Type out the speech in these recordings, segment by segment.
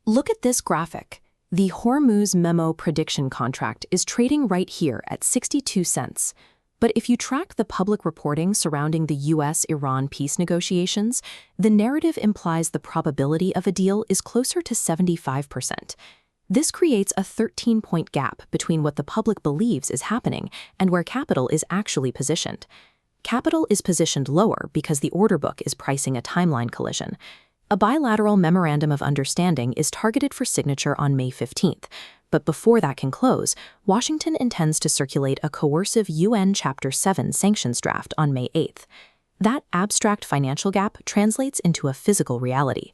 Look at this graphic. The Hormuz memo prediction contract is trading right here at 62 cents. But if you track the public reporting surrounding the US-Iran peace negotiations, the narrative implies the probability of a deal is closer to 75%. This creates a 13-point gap between what the public believes is happening and where capital is actually positioned. Capital is positioned lower because the order book is pricing a timeline collision. A bilateral memorandum of understanding is targeted for signature on May 15th, but before that can close, Washington intends to circulate a coercive UN Chapter 7 sanctions draft on May 8th. That abstract financial gap translates into a physical reality.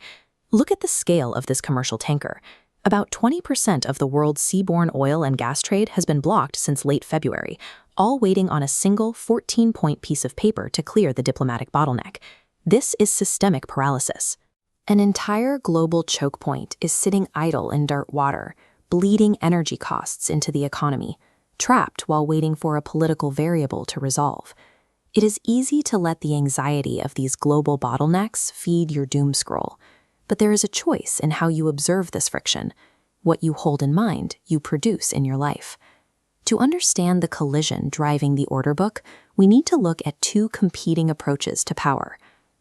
Look at the scale of this commercial tanker. About 20% of the world's seaborne oil and gas trade has been blocked since late February, all waiting on a single 14-point piece of paper to clear the diplomatic bottleneck. This is systemic paralysis. An entire global choke point is sitting idle in dirt water, bleeding energy costs into the economy, trapped while waiting for a political variable to resolve. It is easy to let the anxiety of these global bottlenecks feed your doom scroll, but there is a choice in how you observe this friction. What you hold in mind, you produce in your life. To understand the collision driving the order book, we need to look at two competing approaches to power.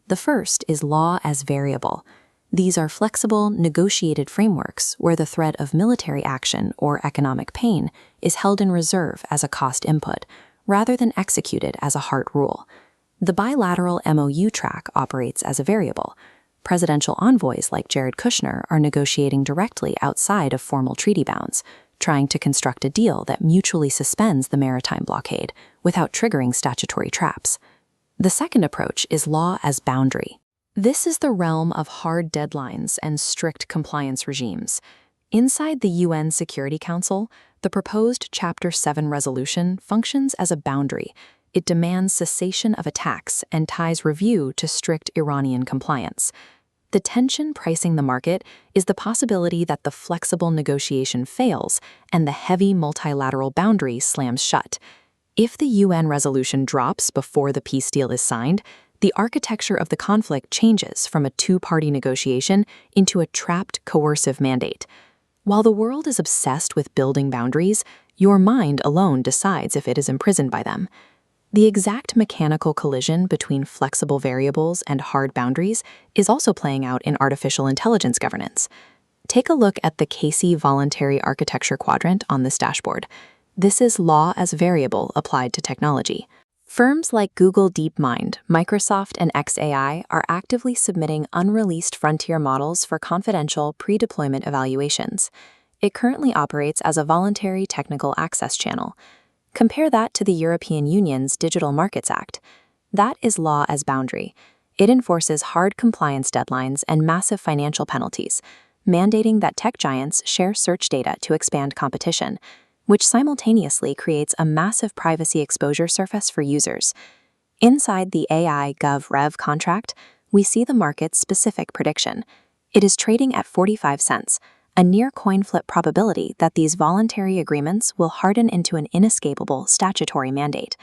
The first is law as variable. These are flexible, negotiated frameworks where the threat of military action or economic pain is held in reserve as a cost input, rather than executed as a hard rule. The bilateral MOU track operates as a variable. Presidential envoys like Jared Kushner are negotiating directly outside of formal treaty bounds, trying to construct a deal that mutually suspends the maritime blockade without triggering statutory traps. The second approach is law as boundary. This is the realm of hard deadlines and strict compliance regimes. Inside the UN Security Council, the proposed Chapter 7 resolution functions as a boundary. It demands cessation of attacks and ties review to strict Iranian compliance. The tension pricing the market is the possibility that the flexible negotiation fails and the heavy multilateral boundary slams shut. If the UN resolution drops before the peace deal is signed, the architecture of the conflict changes from a two-party negotiation into a trapped, coercive mandate. While the world is obsessed with building boundaries, your mind alone decides if it is imprisoned by them. The exact mechanical collision between flexible variables and hard boundaries is also playing out in artificial intelligence governance. Take a look at the Casey Voluntary Architecture Quadrant on this dashboard. This is law as variable applied to technology. Firms like Google DeepMind, Microsoft, and xAI are actively submitting unreleased frontier models for confidential pre-deployment evaluations. It currently operates as a voluntary technical access channel. Compare that to the European Union's Digital Markets Act. That is law as boundary. It enforces hard compliance deadlines and massive financial penalties, mandating that tech giants share search data to expand competition, which simultaneously creates a massive privacy exposure surface for users. Inside the AI Gov.Rev contract, we see the market's specific prediction. It is trading at 45 cents, a near coin flip probability that these voluntary agreements will harden into an inescapable statutory mandate.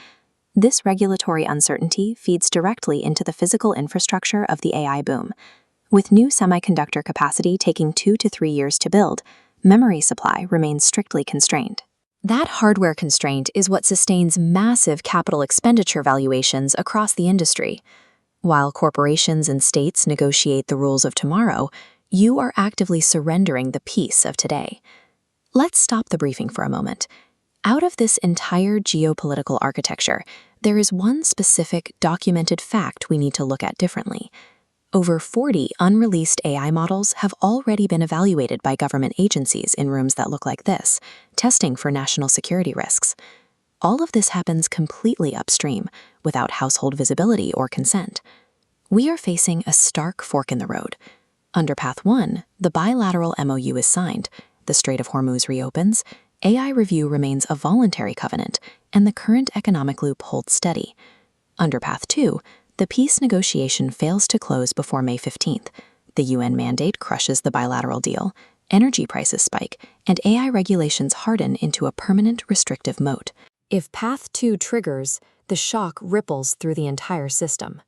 This regulatory uncertainty feeds directly into the physical infrastructure of the AI boom. With new semiconductor capacity taking 2 to 3 years to build, memory supply remains strictly constrained. That hardware constraint is what sustains massive capital expenditure valuations across the industry. While corporations and states negotiate the rules of tomorrow, you are actively surrendering the peace of today. Let's stop the briefing for a moment. Out of this entire geopolitical architecture, there is one specific documented fact we need to look at differently. Over 40 unreleased AI models have already been evaluated by government agencies in rooms that look like this, testing for national security risks. All of this happens completely upstream, without household visibility or consent. We are facing a stark fork in the road. Under Path 1, the bilateral MOU is signed, the Strait of Hormuz reopens, AI review remains a voluntary covenant, and the current economic loop holds steady. Under Path 2, the peace negotiation fails to close before May 15th. The UN mandate crushes the bilateral deal, energy prices spike, and AI regulations harden into a permanent restrictive moat. If Path 2 triggers, the shock ripples through the entire system.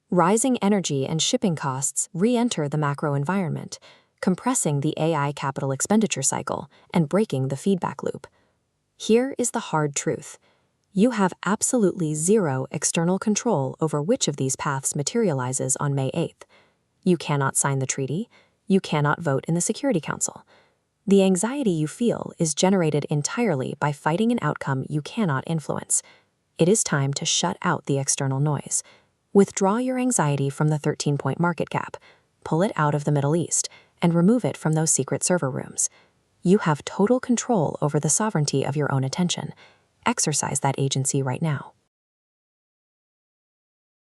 Rising energy and shipping costs re-enter the macro environment, compressing the AI capital expenditure cycle and breaking the feedback loop. Here is the hard truth. You have absolutely zero external control over which of these paths materializes on May 8th. You cannot sign the treaty. You cannot vote in the Security Council. The anxiety you feel is generated entirely by fighting an outcome you cannot influence. It is time to shut out the external noise. Withdraw your anxiety from the 13-point market cap, pull it out of the Middle East, and remove it from those secret server rooms. You have total control over the sovereignty of your own attention. Exercise that agency right now.